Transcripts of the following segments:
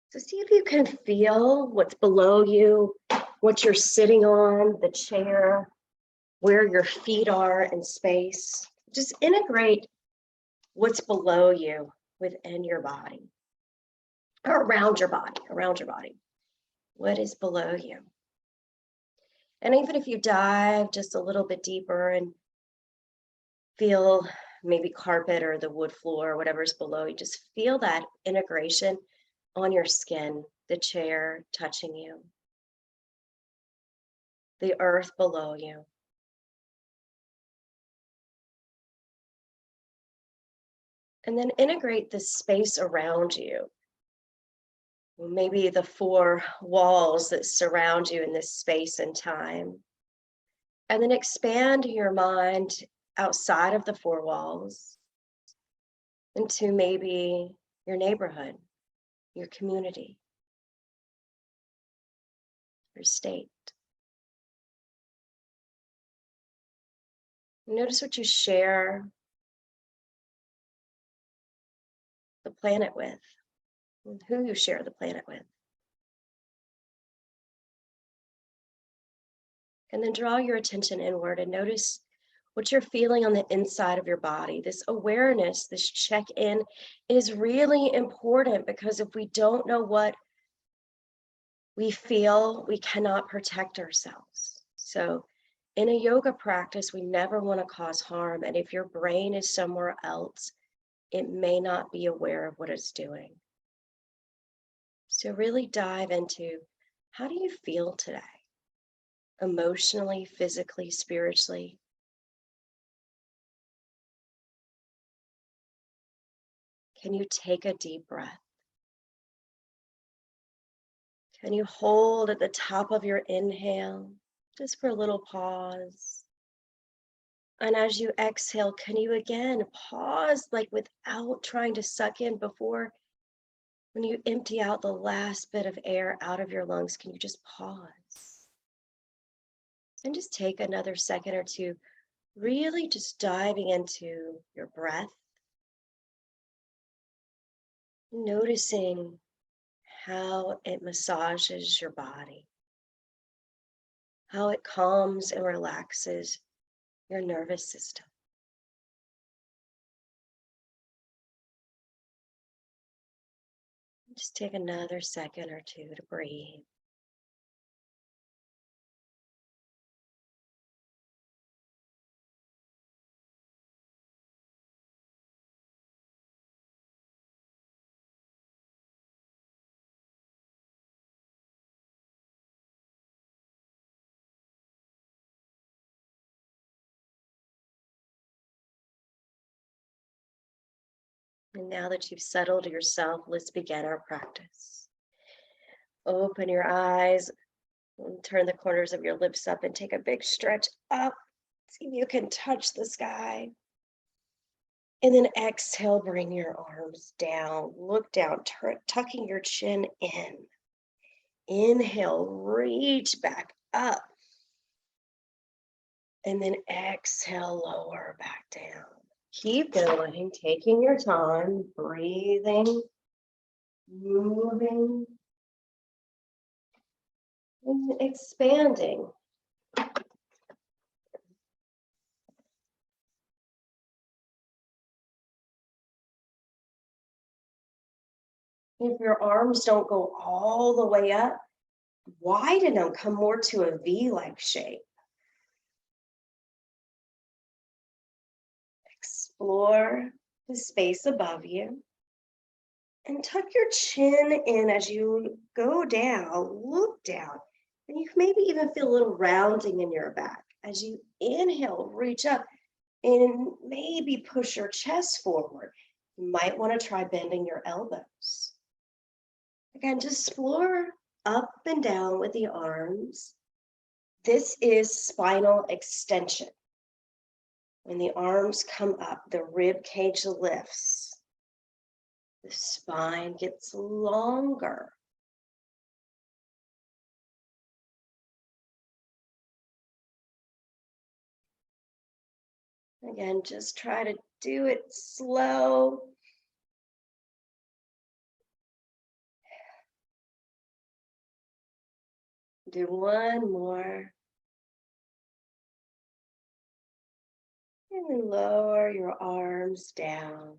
So see if you can feel what's below you, what you're sitting on, the chair, where your feet are in space. Just integrate what's below you within your body, or around your body. What is below you? And even if you dive just a little bit deeper and feel maybe carpet or the wood floor, or whatever's below you, just feel that integration on your skin, the chair touching you, the earth below you. And then integrate the space around you. Maybe the four walls that surround you in this space and time. And then expand your mind outside of the four walls into maybe your neighborhood, your community, your state. Notice what you share the planet with, and who you share the planet with. And then draw your attention inward and notice what you're feeling on the inside of your body. This awareness, this check-in is really important, because if we don't know what we feel, we cannot protect ourselves. So in a yoga practice, we never want to cause harm. And if your brain is somewhere else, it may not be aware of what it's doing. So really dive into, how do you feel today? Emotionally, physically, spiritually. Can you take a deep breath? Can you hold at the top of your inhale, just for a little pause? And as you exhale, can you again pause, like without trying to suck in before, when you empty out the last bit of air out of your lungs, can you just pause? And just take another second or two, really just diving into your breath, noticing how it massages your body, how it calms and relaxes your nervous system. Just take another second or two to breathe. And now that you've settled yourself, let's begin our practice. Open your eyes and turn the corners of your lips up and take a big stretch up. See if you can touch the sky. And then exhale, bring your arms down. Look down, tucking your chin in. Inhale, reach back up. And then exhale, lower back down. Keep going, taking your time, breathing, moving, and expanding. If your arms don't go all the way up, widen them, come more to a V-like shape. Explore the space above you. And tuck your chin in as you go down, look down. And you maybe even feel a little rounding in your back. As you inhale, reach up and maybe push your chest forward. You might want to try bending your elbows. Again, just explore up and down with the arms. This is spinal extension. When the arms come up, the rib cage lifts. The spine gets longer. Again, just try to do it slow. Do one more. And then lower your arms down.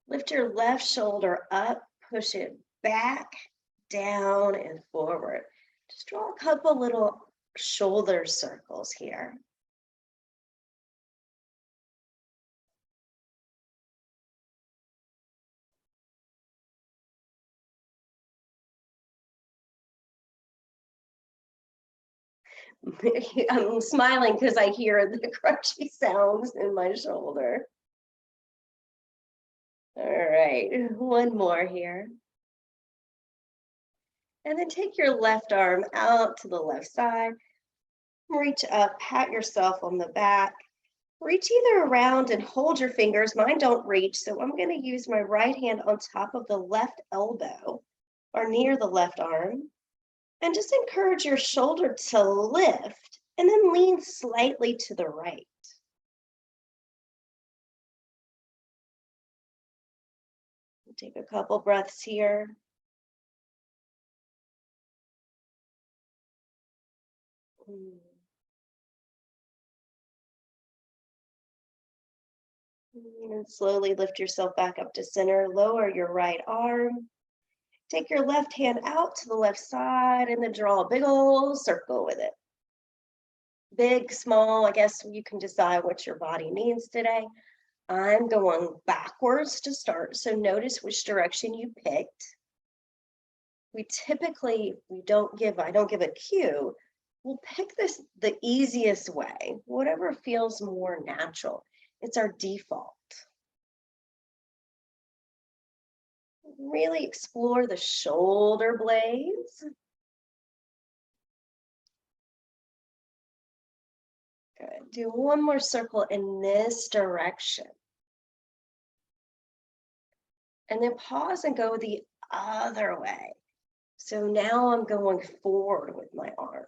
Lift your left shoulder up, push it back, down, and forward. Just draw a couple little shoulder circles here. I'm smiling because I hear the crunchy sounds in my shoulder. All right, one more here. And then take your left arm out to the left side. Reach up, pat yourself on the back. Reach either around and hold your fingers. Mine don't reach, so I'm going to use my right hand on top of the left elbow or near the left arm. And just encourage your shoulder to lift and then lean slightly to the right. Take a couple breaths here. And slowly lift yourself back up to center. Lower your right arm. Take your left hand out to the left side and then draw a big old circle with it. Big, small, I guess you can decide what your body needs today. I'm going backwards to start, so notice which direction you picked. I don't give a cue. We'll pick the easiest way, whatever feels more natural. It's our default. Really explore the shoulder blades. Good. Do one more circle in this direction. And then pause and go the other way. So now I'm going forward with my arm.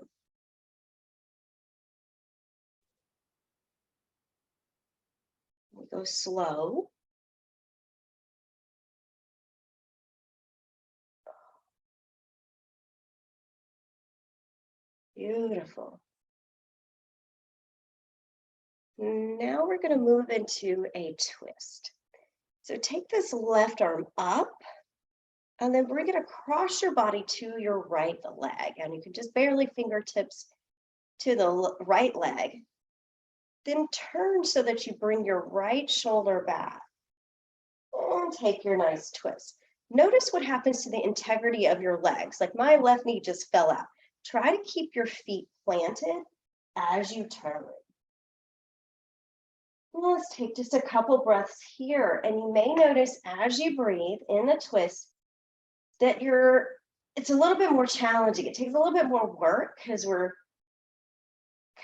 We go slow. Beautiful. Now we're going to move into a twist. So take this left arm up and then bring it across your body to your right leg. And you can just barely fingertips to the right leg. Then turn so that you bring your right shoulder back and take your nice twist. Notice what happens to the integrity of your legs. Like my left knee just fell out. Try to keep your feet planted as you turn. Let's take just a couple breaths here. And you may notice as you breathe in the twist that it's a little bit more challenging. It takes a little bit more work because we're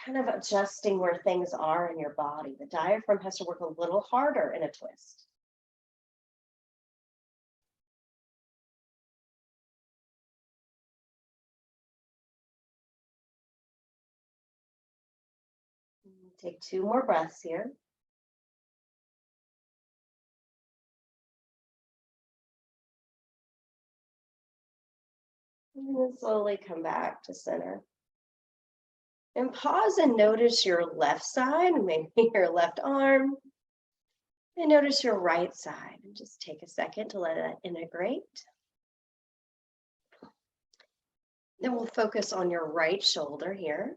kind of adjusting where things are in your body. The diaphragm has to work a little harder in a twist. Take two more breaths here. And then slowly come back to center. And pause and notice your left side, maybe your left arm. And notice your right side. And just take a second to let that integrate. Then we'll focus on your right shoulder here.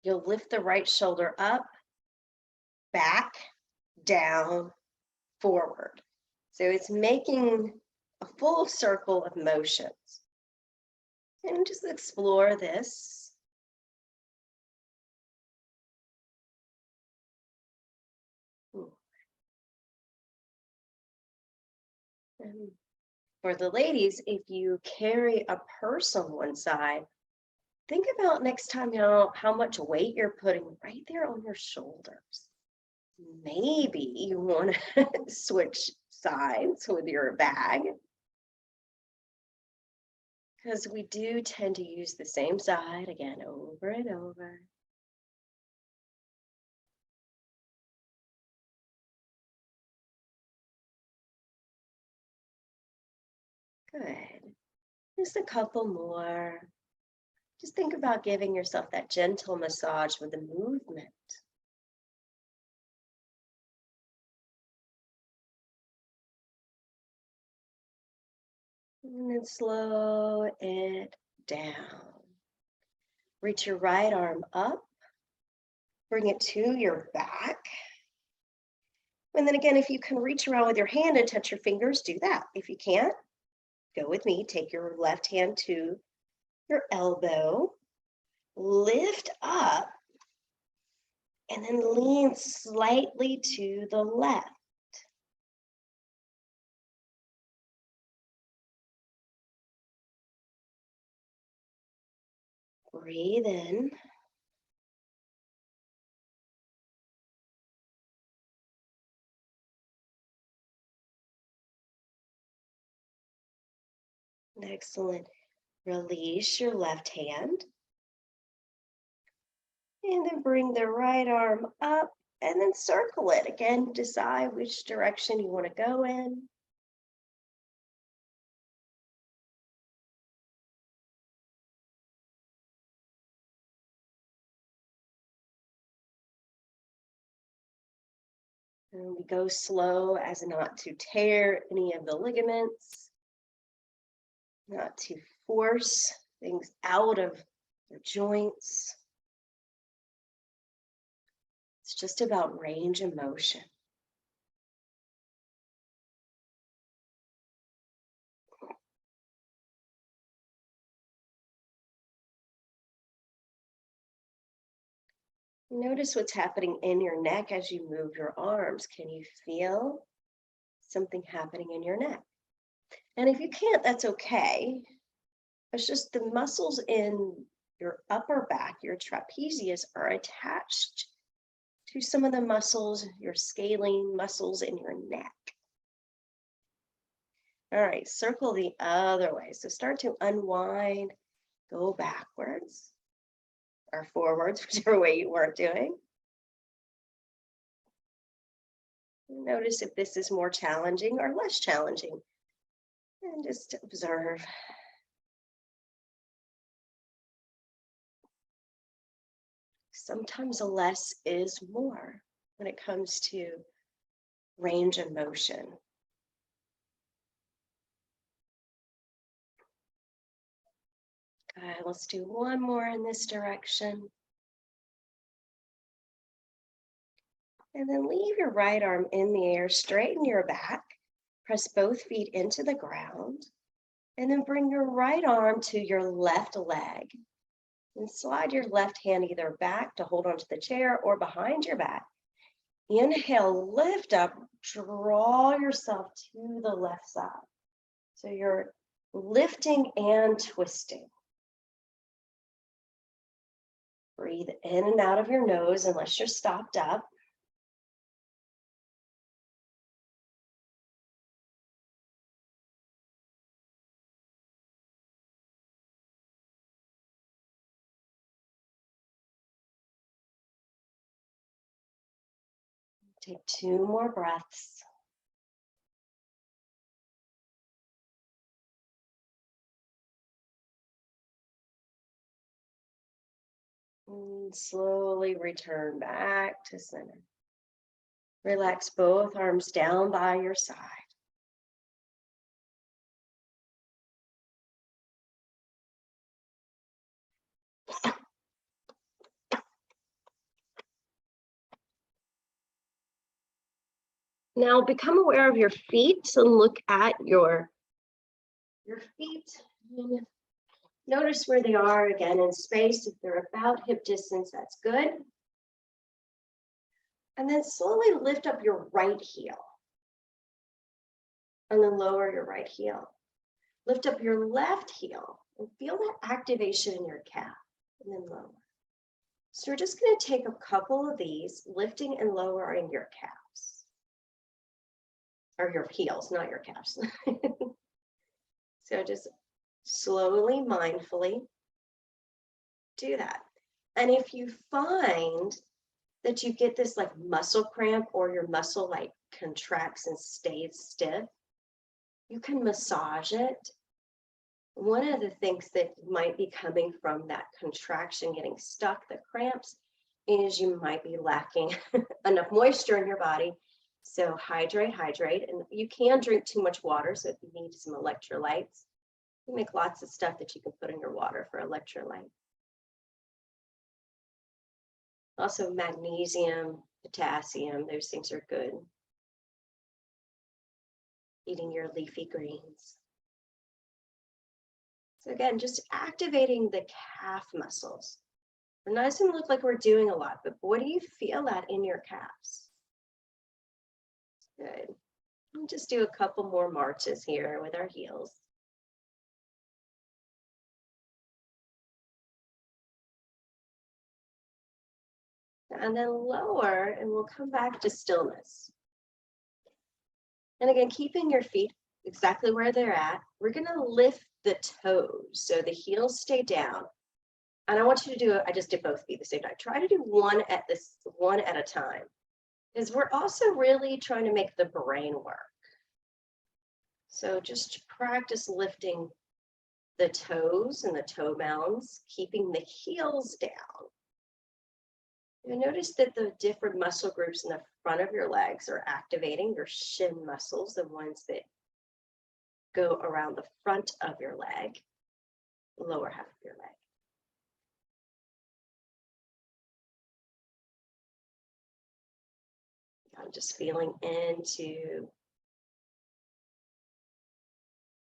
You'll lift the right shoulder up, back, down, forward. So it's making a full circle of motions. And just explore this. And for the ladies, if you carry a purse on one side, think about next time how much weight you're putting right there on your shoulders. Maybe you want to switch sides with your bag, because we do tend to use the same side again over and over. Good. Just a couple more. Just think about giving yourself that gentle massage with the movement. And then slow it down. Reach your right arm up. Bring it to your back. And then again, if you can reach around with your hand and touch your fingers, do that. If you can't, go with me. Take your left hand to your elbow. Lift up. And then lean slightly to the left. Breathe in. Excellent. Release your left hand. And then bring the right arm up and then circle it. Again, decide which direction you want to go in. And we go slow as not to tear any of the ligaments, not to force things out of the joints. It's just about range of motion. Notice what's happening in your neck as you move your arms. Can you feel something happening in your neck? And if you can't, that's okay. It's just the muscles in your upper back, your trapezius, are attached to some of the muscles, your scalene muscles in your neck. All right, circle the other way. So start to unwind, go backwards or forwards, whichever way you weren't doing. Notice if this is more challenging or less challenging. And just observe. Sometimes less is more when it comes to range of motion. Good, let's do one more in this direction. And then leave your right arm in the air, straighten your back, press both feet into the ground, and then bring your right arm to your left leg. And slide your left hand either back to hold onto the chair or behind your back. Inhale, lift up, draw yourself to the left side. So you're lifting and twisting. Breathe in and out of your nose unless you're stopped up. Take 2 more breaths. And slowly return back to center. Relax both arms down by your side. Now become aware of your feet and look at your feet. Notice where they are again in space. If they're about hip distance, that's good. And then slowly lift up your right heel. And then lower your right heel. Lift up your left heel and feel that activation in your calf. And then lower. So we're just going to take a couple of these, lifting and lowering your calves. Or your heels, not your calves. So just slowly, mindfully do that. And if you find that you get this like muscle cramp or your muscle like contracts and stays stiff, you can massage it One of the things that might be coming from that contraction, getting stuck, the cramps, is you might be lacking enough moisture in your body. So hydrate, and you can drink too much water. So if you need some electrolytes, you make lots of stuff that you can put in your water for electrolytes. Also magnesium, potassium, those things are good. Eating your leafy greens. So again, just activating the calf muscles. It doesn't look like we're doing a lot, but boy, do you feel that in your calves. Good. We'll just do a couple more marches here with our heels. And then lower, and we'll come back to stillness. And again, keeping your feet exactly where they're at, we're gonna lift the toes so the heels stay down. And I want you to do it, I just did both feet at the same time. Try to do one at a time, because we're also really trying to make the brain work. So just practice lifting the toes and the toe mounds, keeping the heels down. You notice that the different muscle groups in the front of your legs are activating your shin muscles, the ones that go around the front of your leg, lower half of your leg. I'm just feeling into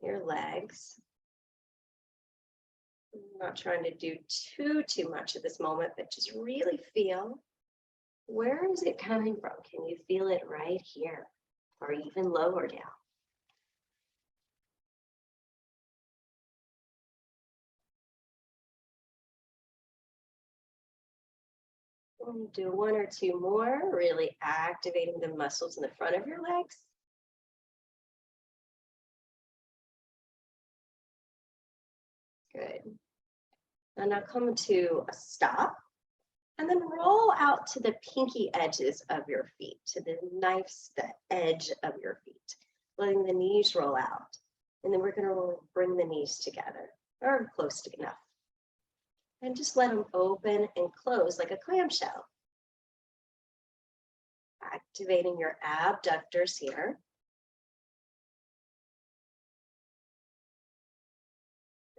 your legs. I'm not trying to do too much at this moment, but just really feel, where is it coming from? Can you feel it right here or even lower down? We'll do one or two more, really activating the muscles in the front of your legs. Good. And now come to a stop, and then roll out to the pinky edges of your feet, to the edge of your feet, letting the knees roll out. And then we're going to bring the knees together, or close to enough. And just let them open and close like a clamshell. Activating your abductors here.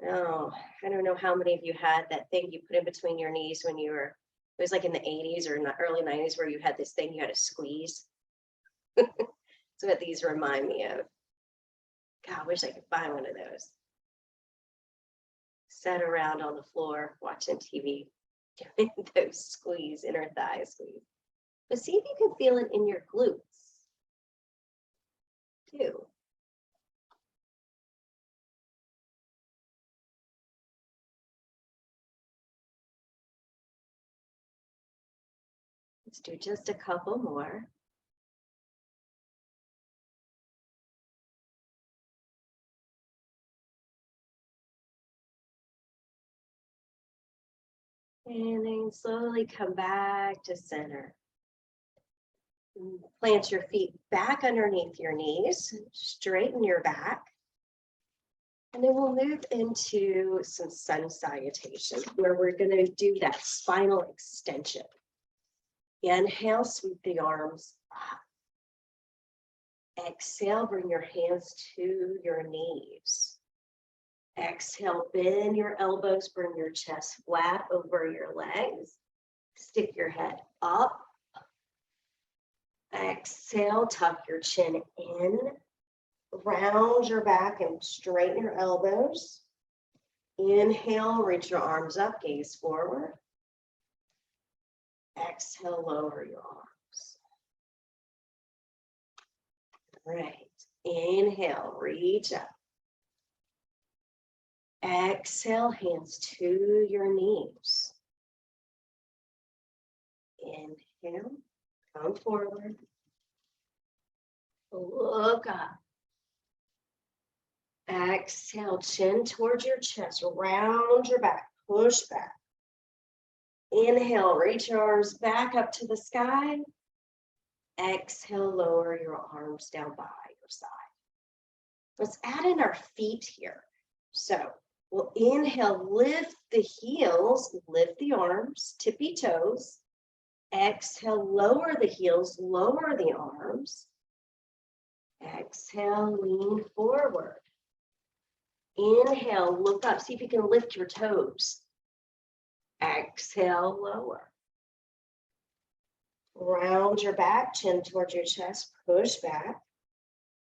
Oh, I don't know how many of you had that thing you put in between your knees when you were, it was like in the 80s or in the early 90s where you had this thing you had to squeeze. That's what these remind me of. God, I wish I could find one of those. Sat around on the floor watching TV, doing those squeeze, inner thigh squeeze. But see if you can feel it in your glutes too. Let's do just a couple more. And then slowly come back to center. Plant your feet back underneath your knees, straighten your back. And then we'll move into some sun salutation, where we're going to do that spinal extension. Inhale, sweep the arms up. Exhale, bring your hands to your knees. Exhale, bend your elbows, bring your chest flat over your legs. Stick your head up. Exhale, tuck your chin in. Round your back and straighten your elbows. Inhale, reach your arms up, gaze forward. Exhale, lower your arms. Right. Inhale, reach up. Exhale, hands to your knees. Inhale, come forward. Look up. Exhale, chin towards your chest, round your back, push back. Inhale, reach your arms back up to the sky. Exhale, lower your arms down by your side. Let's add in our feet here. So We'll inhale, lift the heels, lift the arms, tippy toes. Exhale, lower the heels, lower the arms. Exhale, lean forward. Inhale, look up, see if you can lift your toes. Exhale, lower. Round your back, chin towards your chest, push back.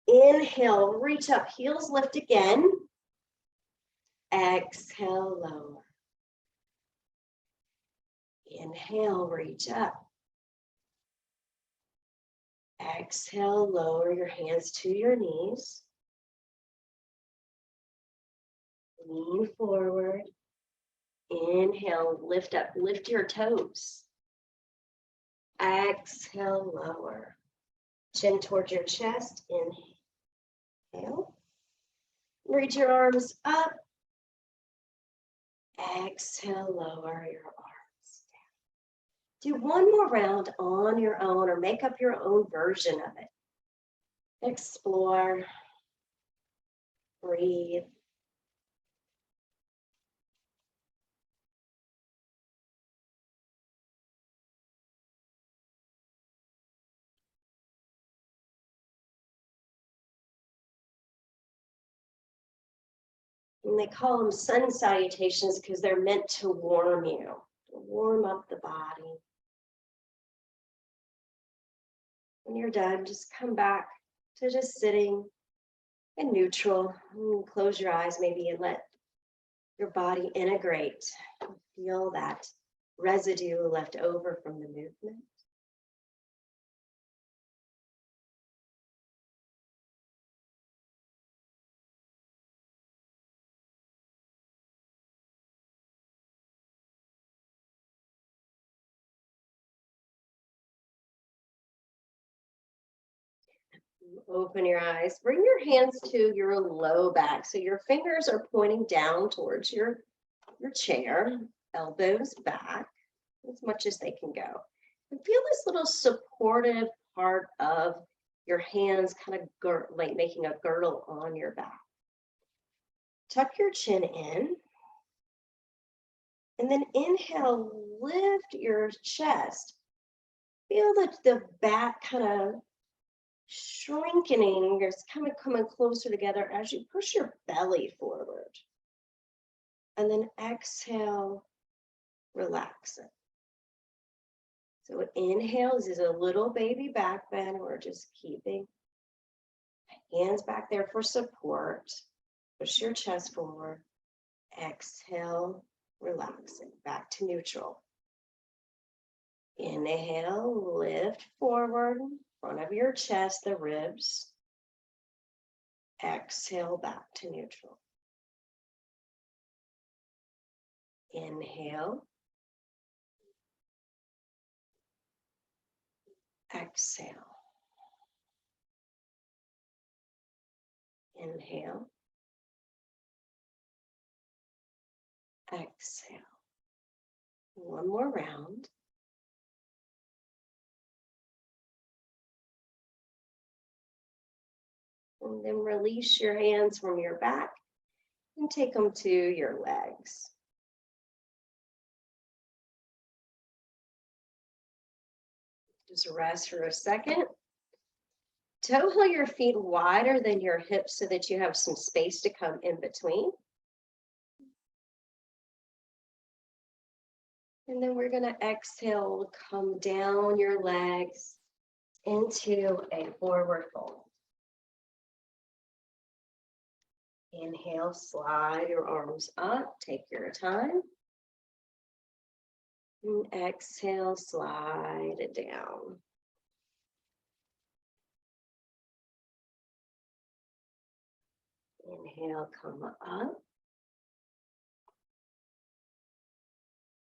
Inhale, reach up, heels lift again. Exhale, lower. Inhale, reach up. Exhale, lower your hands to your knees. Lean forward. Inhale, lift up, lift your toes. Exhale, lower. Chin towards your chest, inhale. Reach your arms up. Exhale, lower your arms down. Do one more round on your own or make up your own version of it. Explore, breathe. And they call them sun salutations because they're meant to warm you, to warm up the body. When you're done, just come back to just sitting in neutral. Close your eyes maybe and let your body integrate. Feel that residue left over from the movement. Open your eyes. Bring your hands to your low back. So your fingers are pointing down towards your chair, elbows back as much as they can go. And feel this little supportive part of your hands kind of like making a girdle on your back. Tuck your chin in. And then inhale, lift your chest. Feel the back kind of shrinking, it's kind of coming closer together as you push your belly forward. And then exhale, relax it. So inhale is a little baby back bend. We're just keeping hands back there for support. Push your chest forward. Exhale, relax it. Back to neutral. Inhale, lift forward, front of your chest, the ribs. Exhale, back to neutral. Inhale. Exhale. Inhale. Exhale. One more round. And then release your hands from your back and take them to your legs. Just rest for a second. Toe heel your feet wider than your hips so that you have some space to come in between. And then we're going to exhale, come down your legs into a forward fold. Inhale, slide your arms up, take your time. And exhale, slide it down. Inhale, come up.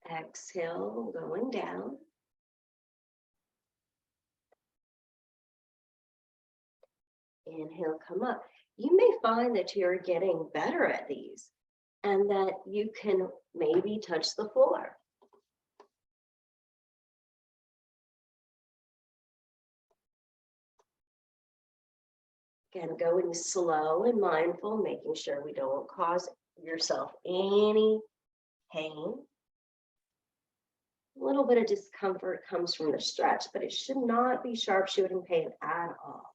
Exhale, going down. Inhale, come up. You may find that you're getting better at these and that you can maybe touch the floor. Again, going slow and mindful, making sure we don't cause yourself any pain. A little bit of discomfort comes from the stretch, but it should not be sharp shooting pain at all.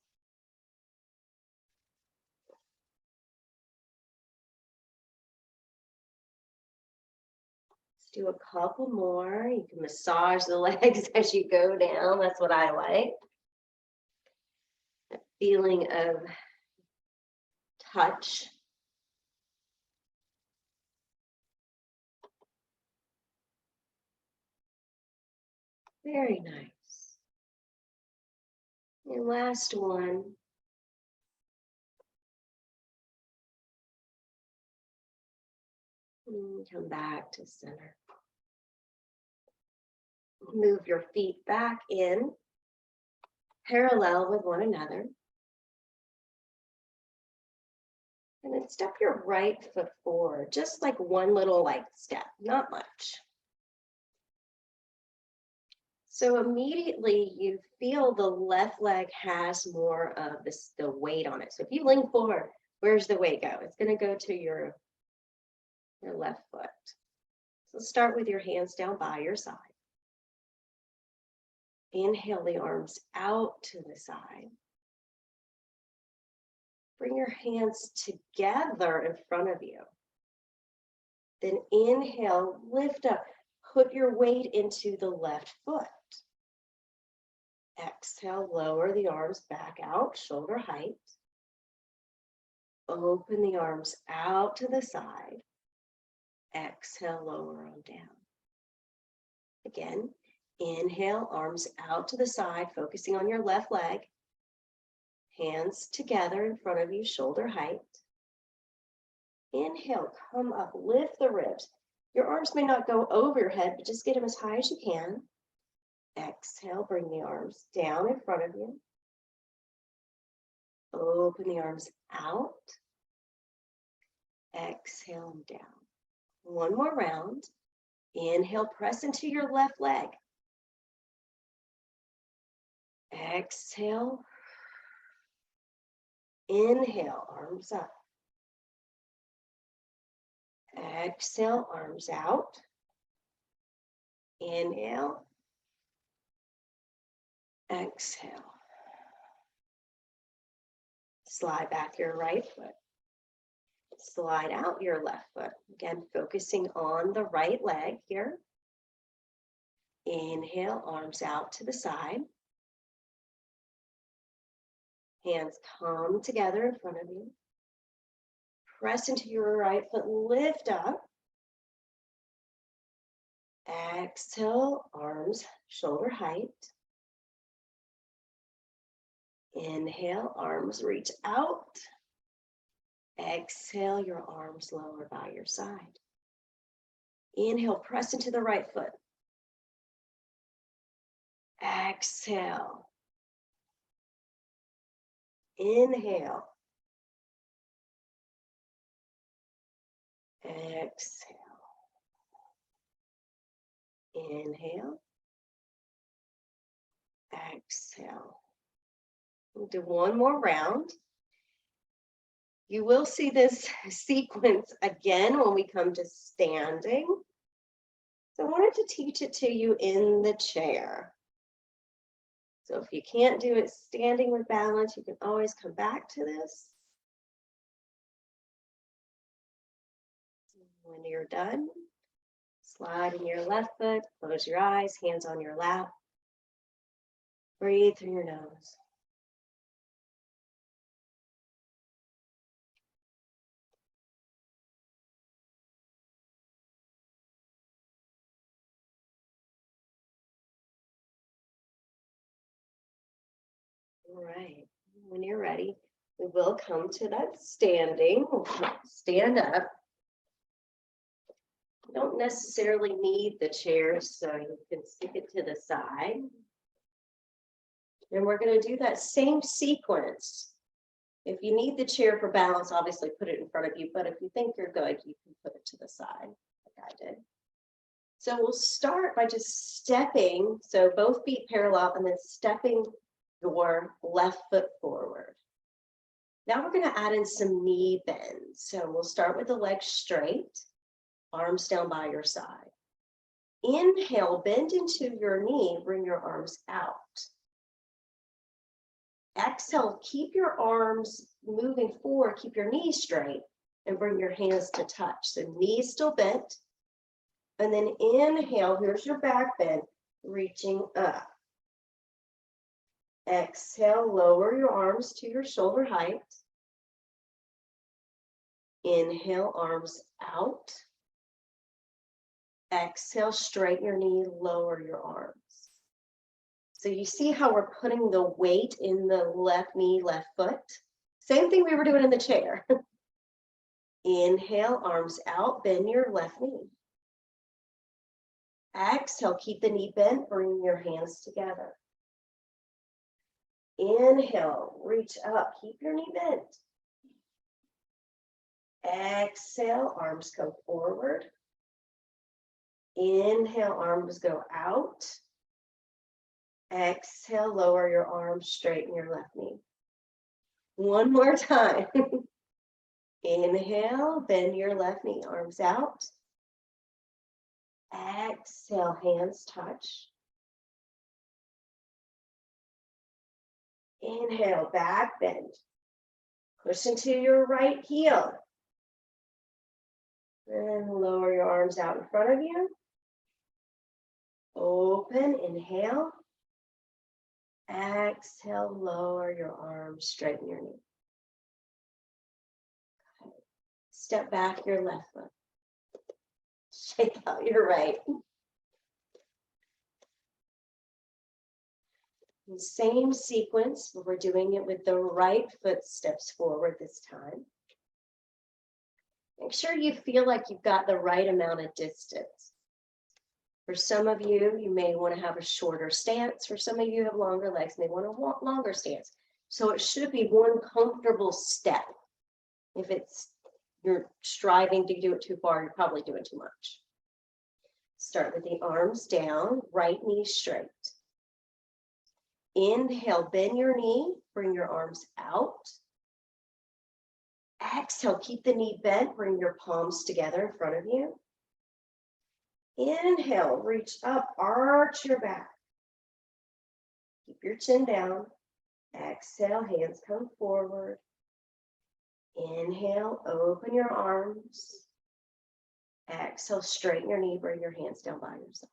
Let's do a couple more. You can massage the legs as you go down. That's what I like. That feeling of touch. Very nice. And last one. And come back to center. Move your feet back in, parallel with one another. And then step your right foot forward, just like one little step, not much. So immediately you feel the left leg has more of the weight on it. So if you lean forward, where's the weight go? It's going to go to your left foot. So start with your hands down by your side. Inhale the arms out to the side. Bring your hands together in front of you. Then inhale, lift up, put your weight into the left foot. Exhale, lower the arms back out, shoulder height. Open the arms out to the side. Exhale, lower them down. Again, inhale, arms out to the side, focusing on your left leg. Hands together in front of you, shoulder height. Inhale, come up, lift the ribs. Your arms may not go over your head, but just get them as high as you can. Exhale, bring the arms down in front of you. Open the arms out. Exhale them down. One more round. Inhale, press into your left leg. Exhale. Inhale, arms up. Exhale, arms out. Inhale. Exhale. Slide back your right foot. Slide out your left foot. Again, focusing on the right leg here. Inhale, arms out to the side. Hands come together in front of you. Press into your right foot, lift up. Exhale, arms shoulder height. Inhale, arms reach out. Exhale, your arms lower by your side. Inhale, press into the right foot. Exhale. Inhale. Exhale. Inhale. Exhale. We'll do one more round. You will see this sequence again when we come to standing. So I wanted to teach it to you in the chair. So if you can't do it standing with balance, you can always come back to this. When you're done, slide in your left foot, close your eyes, hands on your lap. Breathe through your nose. All right, when you're ready, we will come to that standing. We'll stand up. You don't necessarily need the chair, so you can stick it to the side. And we're going to do that same sequence. If you need the chair for balance, obviously put it in front of you, but if you think you're good, you can put it to the side, like I did. So we'll start by just stepping, so both feet parallel, and then stepping your left foot forward. Now we're going to add in some knee bends. So we'll start with the legs straight, arms down by your side. Inhale, bend into your knee, bring your arms out. Exhale, keep your arms moving forward, keep your knees straight, and bring your hands to touch. So knees still bent. And then inhale, here's your back bend, reaching up. Exhale, lower your arms to your shoulder height. Inhale, arms out. Exhale, straighten your knee, lower your arms. So you see how we're putting the weight in the left knee, left foot? Same thing we were doing in the chair. Inhale, arms out, bend your left knee. Exhale, keep the knee bent, bring your hands together. Inhale, reach up, keep your knee bent. Exhale, arms go forward. Inhale, arms go out. Exhale, lower your arms, straighten your left knee. One more time. Inhale, bend your left knee, arms out. Exhale, hands touch. Inhale, back bend. Push into your right heel. And lower your arms out in front of you. Open, inhale. Exhale, lower your arms, straighten your knee. Okay. Step back your left foot. Shake out your right. The same sequence, but we're doing it with the right foot steps forward this time. Make sure you feel like you've got the right amount of distance. For some of you, you may want to have a shorter stance. For some of you who have longer legs, may want a longer stance. So it should be one comfortable step. If you're striving to do it too far, you're probably doing too much. Start with the arms down, right knee straight. Inhale, bend your knee, bring your arms out. Exhale, keep the knee bent, bring your palms together in front of you. Inhale, reach up, arch your back. Keep your chin down. Exhale, hands come forward. Inhale, open your arms. Exhale, straighten your knee, bring your hands down by your side.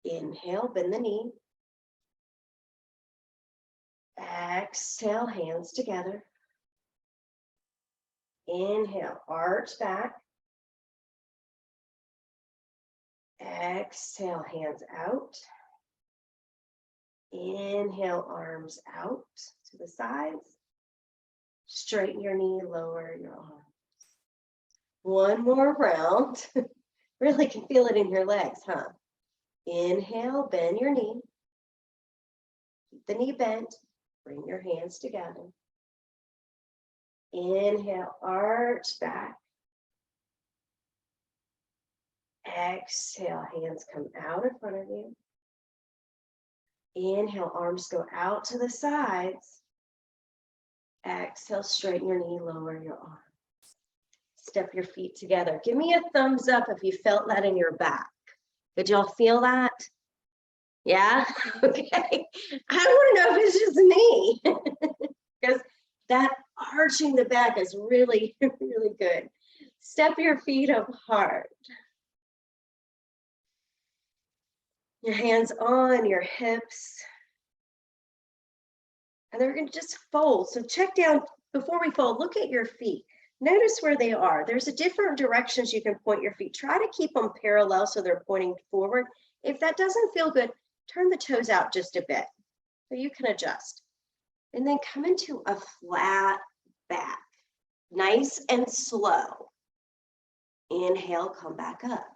Inhale, bend the knee. Exhale, hands together. Inhale, arch back. Exhale, hands out. Inhale, arms out to the sides. Straighten your knee, lower your arms. One more round. Really can feel it in your legs, huh? Inhale, bend your knee. Keep the knee bent. Bring your hands together. Inhale, arch back. Exhale, hands come out in front of you. Inhale, arms go out to the sides. Exhale, straighten your knee, lower your arms. Step your feet together. Give me a thumbs up if you felt that in your back. Did y'all feel that? Yeah? Okay. I want to know if it's just me. Because that arching the back is really, really good. Step your feet apart. Your hands on your hips. And they're going to just fold. So check down before we fold. Look at your feet. Notice where they are. There's a different directions you can point your feet. Try to keep them parallel so they're pointing forward. If that doesn't feel good, turn the toes out just a bit so you can adjust. And then come into a flat back. Nice and slow. Inhale, come back up.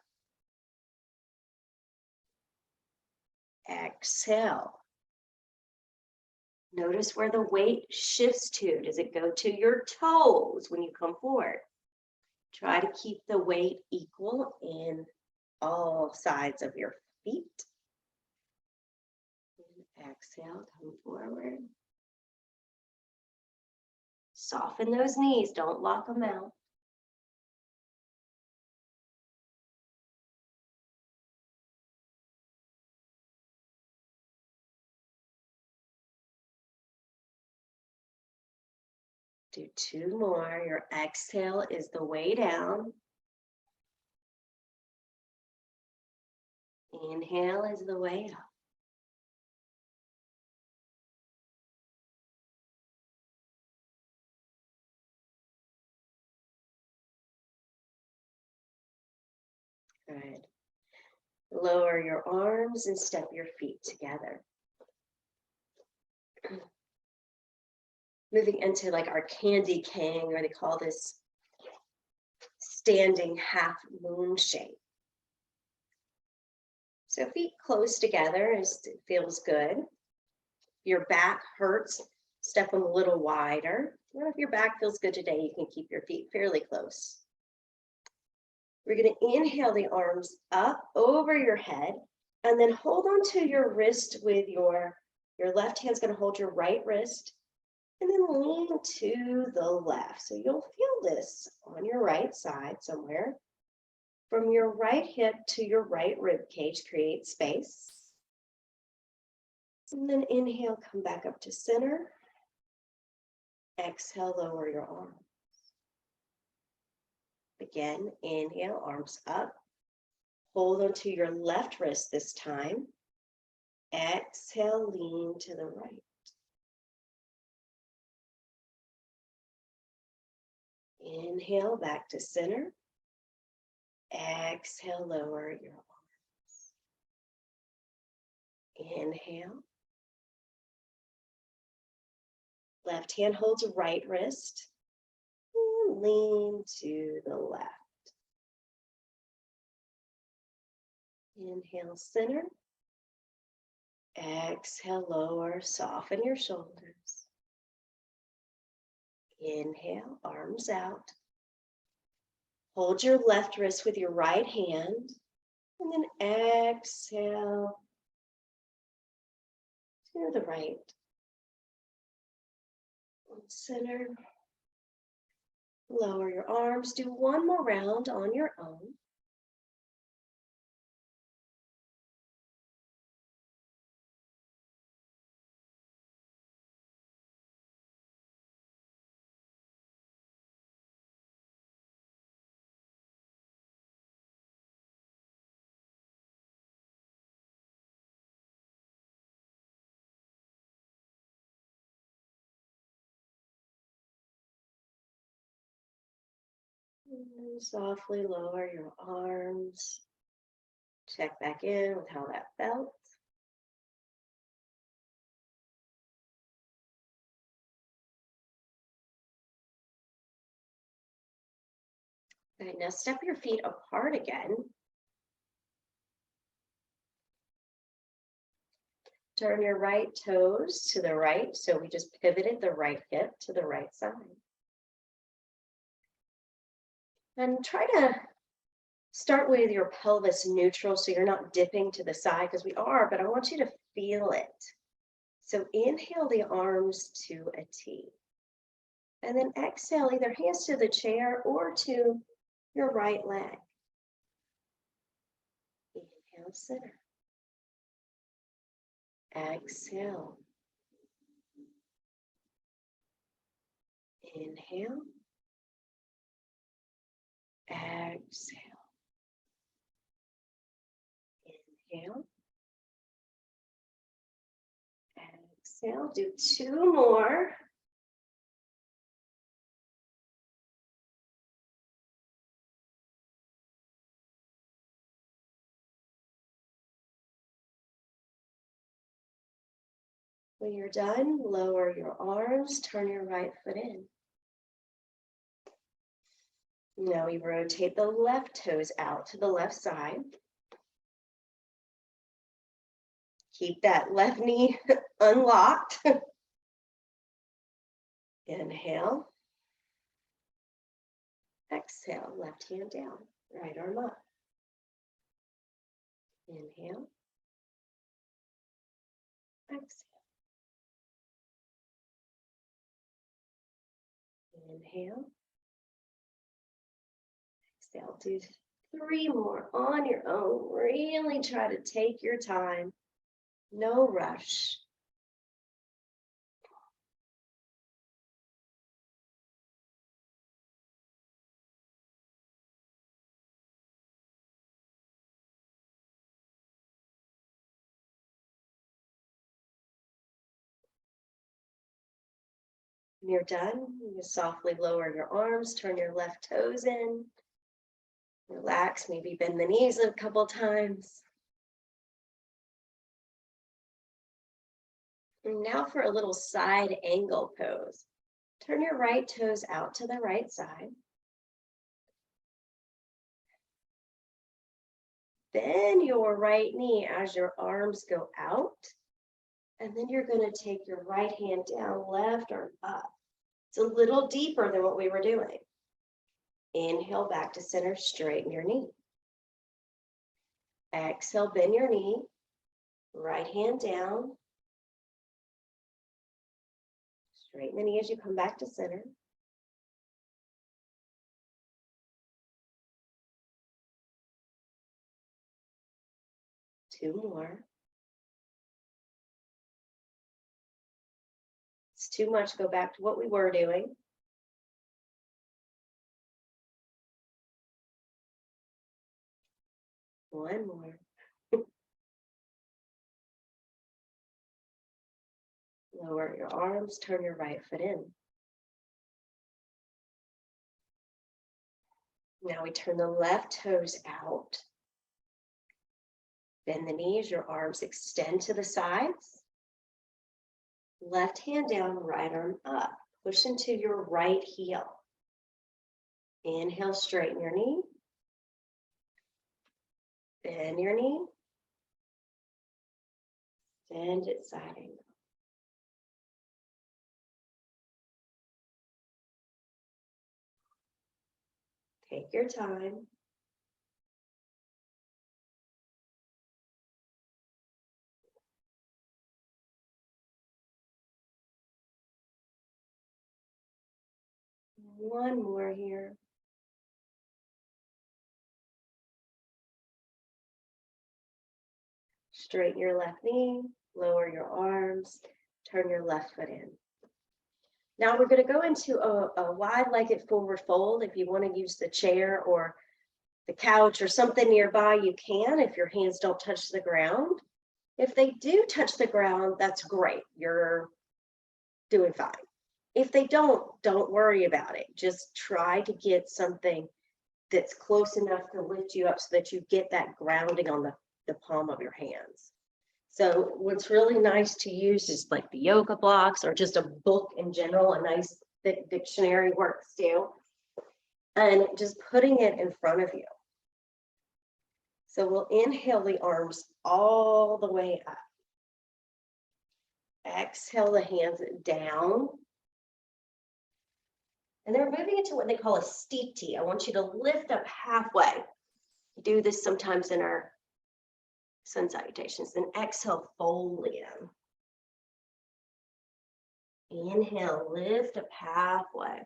Exhale. Notice where the weight shifts to. Does it go to your toes when you come forward? Try to keep the weight equal in all sides of your feet. And exhale, come forward. Soften those knees, don't lock them out. Do 2 more. Your exhale is the way down. Inhale is the way up. Good. Lower your arms and step your feet together. Moving into like our candy king, or they call this standing half moon shape. So feet close together as it feels good. Your back hurts, step them a little wider. Or if your back feels good today, you can keep your feet fairly close. We're going to inhale the arms up over your head and then hold on to your wrist with your left hand's going to hold your right wrist and then lean to the left. So you'll feel this on your right side somewhere. From your right hip to your right rib cage, create space. And then inhale, come back up to center. Exhale, lower your arms. Again, inhale, arms up. Hold onto your left wrist this time. Exhale, lean to the right. Inhale, back to center. Exhale, lower your arms. Inhale. Left hand holds right wrist. And lean to the left. Inhale, center. Exhale, lower, soften your shoulders. Inhale, arms out. Hold your left wrist with your right hand. And then exhale to the right. Center. Lower your arms. Do one more round on your own. And softly lower your arms. Check back in with how that felt. All right, now step your feet apart again. Turn your right toes to the right. So we just pivoted the right hip to the right side. And try to start with your pelvis neutral so you're not dipping to the side, because we are, but I want you to feel it. So inhale the arms to a T. And then exhale either hands to the chair or to your right leg. Inhale, center. Exhale. Inhale. Exhale. Inhale. Exhale. Do 2 more. When you're done, lower your arms, turn your right foot in. Now we rotate the left toes out to the left side. Keep that left knee unlocked. Inhale. Exhale, left hand down, right arm up. Inhale. Exhale. Inhale. Exhale. Do 3 more on your own. Really try to take your time. No rush. When you're done, you softly lower your arms, turn your left toes in. Relax, maybe bend the knees a couple times. And now for a little side angle pose. Turn your right toes out to the right side. Bend your right knee as your arms go out. And then you're going to take your right hand down, left arm up. It's a little deeper than what we were doing. Inhale back to center, straighten your knee. Exhale, bend your knee. Right hand down. Straighten the knee as you come back to center. Two more. It's too much. Go back to what we were doing. One more. Lower your arms, turn your right foot in. Now we turn the left toes out. Bend the knees, your arms extend to the sides. Left hand down, right arm up. Push into your right heel. Inhale, straighten your knee. Bend your knee. Bend it side angle. Take your time. One more here. Straighten your left knee, lower your arms, turn your left foot in. Now we're going to go into a wide-legged forward fold. If you want to use the chair or the couch or something nearby, you can if your hands don't touch the ground. If they do touch the ground, that's great. You're doing fine. If they don't worry about it. Just try to get something that's close enough to lift you up so that you get that grounding on the palm of your hands. So what's really nice to use is like the yoga blocks or just a book in general. A nice thick dictionary works too. And just putting it in front of you. So we'll inhale the arms all the way up. Exhale the hands down. And then we're moving into what they call a steep T. I want you to lift up halfway. We do this sometimes in our sun salutations. Then exhale, fold in. Inhale, lift up halfway.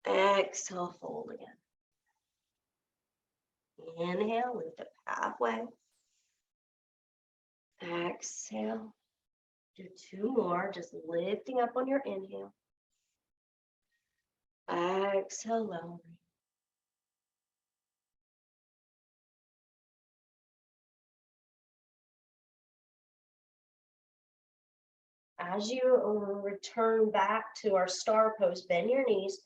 Exhale, fold again. Inhale, lift up halfway. Exhale. Do two more, just lifting up on your inhale. Exhale, lowering. As you return back to our star pose, bend your knees,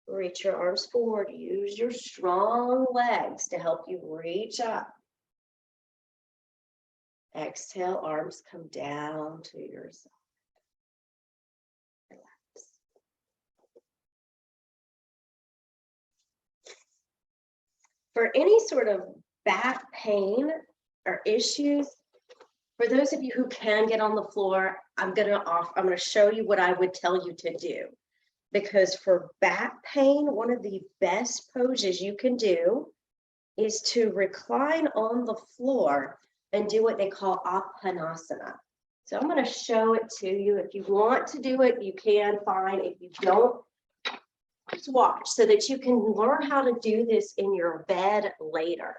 reach your arms forward, use your strong legs to help you reach up. Exhale, arms come down to your side. Relax. For any sort of back pain or issues, for those of you who can get on the floor, I'm gonna show you what I would tell you to do. Because for back pain, one of the best poses you can do is to recline on the floor and do what they call Apanasana. So I'm going to show it to you. If you want to do it, you can, fine. If you don't, just watch so that you can learn how to do this in your bed later.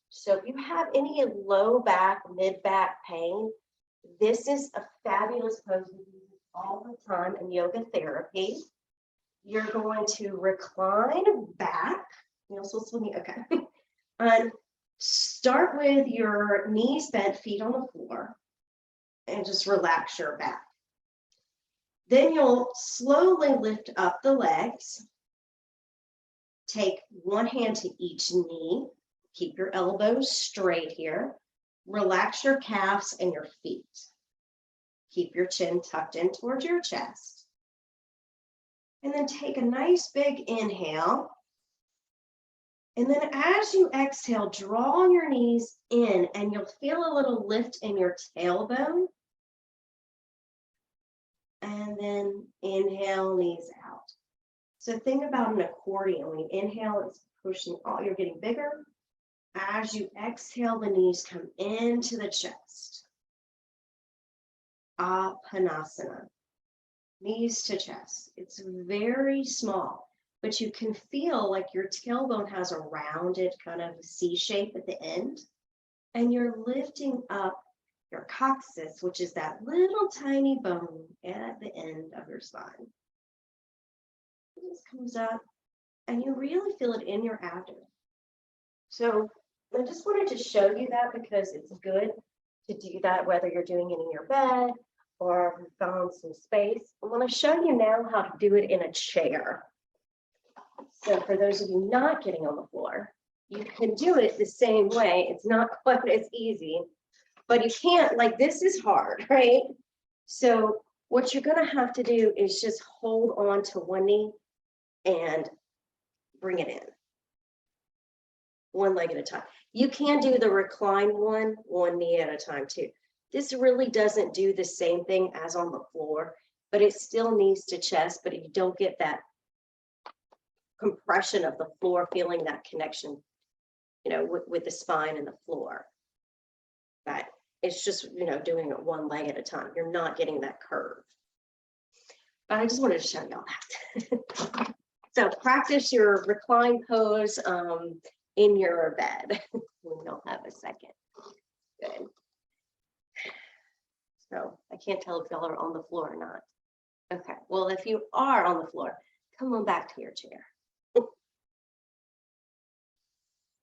So if you have any low back, mid back pain, this is a fabulous pose we use all the time in yoga therapy. You're going to recline back. You also swing, okay. And start with your knees bent, feet on the floor, and just relax your back. Then you'll slowly lift up the legs. Take one hand to each knee. Keep your elbows straight here. Relax your calves and your feet. Keep your chin tucked in towards your chest. And then take a nice big inhale. And then as you exhale, draw your knees in and you'll feel a little lift in your tailbone. And then inhale, knees out. So think about an accordion. When you inhale, it's pushing all, you're getting bigger. As you exhale, the knees come into the chest. Apanasana, knees to chest. It's very small, but you can feel like your tailbone has a rounded kind of C shape at the end, and you're lifting up your coccyx, which is that little tiny bone at the end of your spine. It just comes up, and you really feel it in your abdomen. So I just wanted to show you that because it's good to do that, whether you're doing it in your bed or found some space. I want to show you now how to do it in a chair. So for those of you not getting on the floor, you can do it the same way. It's not quite as easy, but you can't, like this is hard, right? So what you're going to have to do is just hold on to one knee and bring it in. One leg at a time. You can do the recline one knee at a time too. This really doesn't do the same thing as on the floor, but it still knees to chest, but you don't get that compression of the floor, feeling that connection, you know, with the spine and the floor. But it's just, you know, doing it one leg at a time. You're not getting that curve. But I just wanted to show y'all that. So practice your recline pose in your bed. We don't have a second. Good. So I can't tell if y'all are on the floor or not. Okay, well, if you are on the floor, come on back to your chair.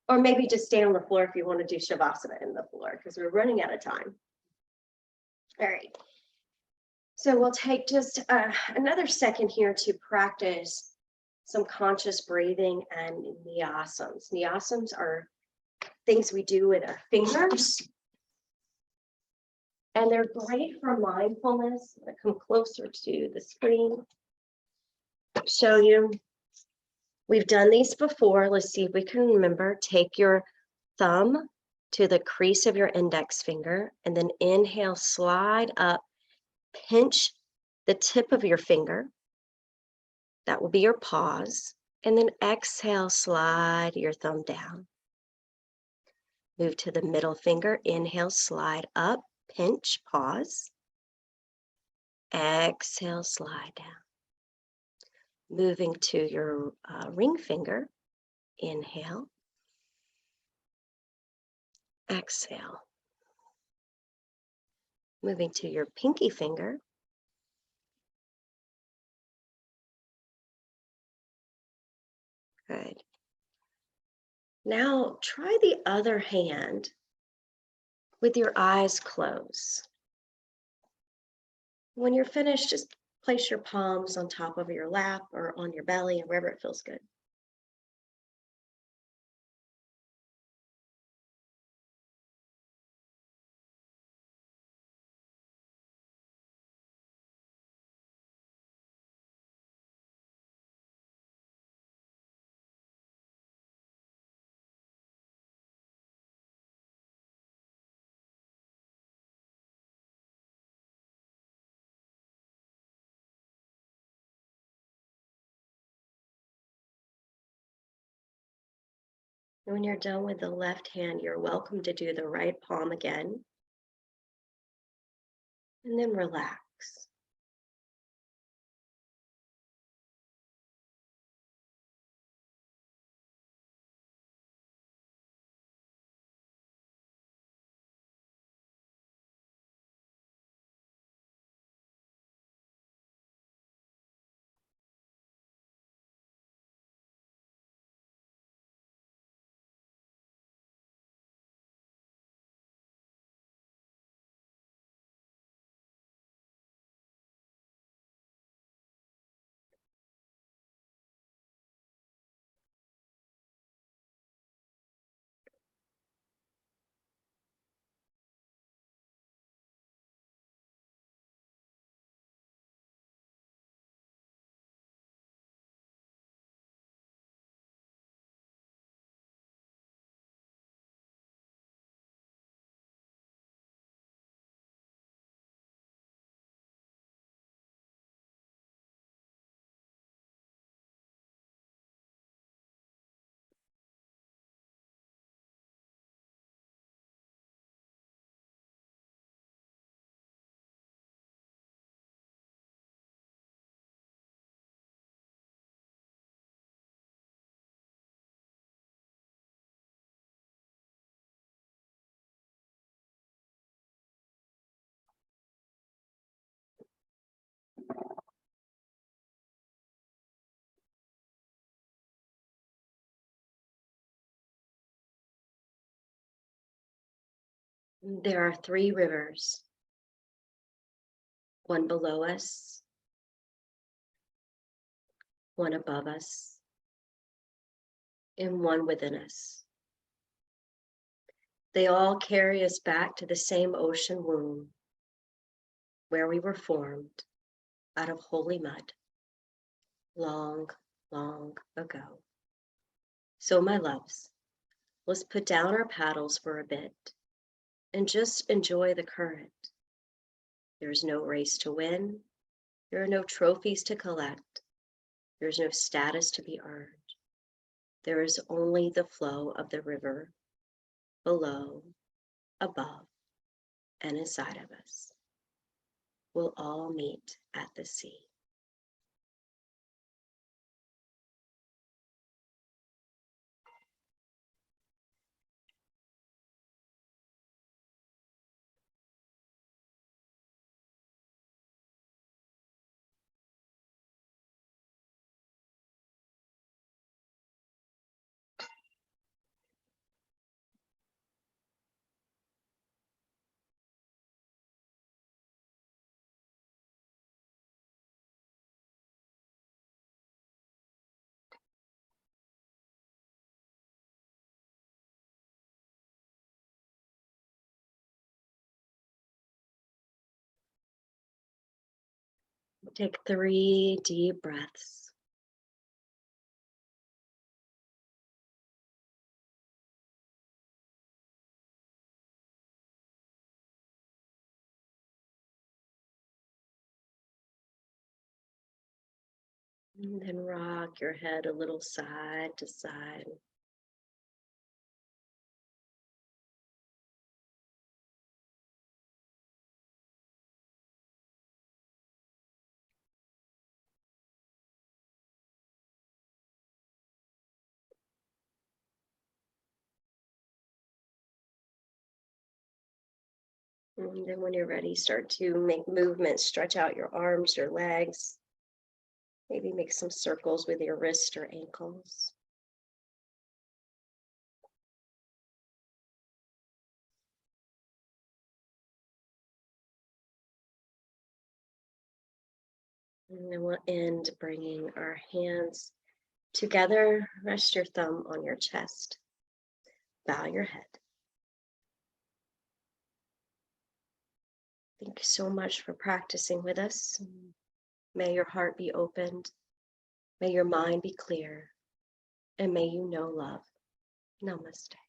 Or maybe just stay on the floor if you want to do Shavasana in the floor, because we're running out of time. All right. So we'll take just another second here to practice some conscious breathing and nyasams. Nyasams are things we do with our fingers. And they're great for mindfulness. I'm going to come closer to the screen. Show you. We've done these before. Let's see if we can remember. Take your thumb to the crease of your index finger and then inhale, slide up, pinch the tip of your finger. That will be your pause. And then exhale, slide your thumb down. Move to the middle finger. Inhale, slide up, pinch, pause. Exhale, slide down. Moving to your ring finger. Inhale. Exhale. Moving to your pinky finger. Good. Now try the other hand with your eyes closed. When you're finished, just place your palms on top of your lap or on your belly and wherever it feels good. And when you're done with the left hand, you're welcome to do the right palm again. and then relax. There are 3 rivers, one below us, one above us, and one within us. They all carry us back to the same ocean womb where we were formed out of holy mud long, long ago. So, my loves, let's put down our paddles for a bit and just enjoy the current. There's no race to win. There are no trophies to collect. There's no status to be earned. There is only the flow of the river below, above, and inside of us. We'll all meet at the sea. Take 3 deep breaths. And then rock your head a little side to side. And then when you're ready, start to make movements, stretch out your arms, your legs. Maybe make some circles with your wrists or ankles. And then we'll end bringing our hands together. Rest your thumb on your chest. Bow your head. Thank you so much for practicing with us. May your heart be opened. May your mind be clear. And may you know love. Namaste.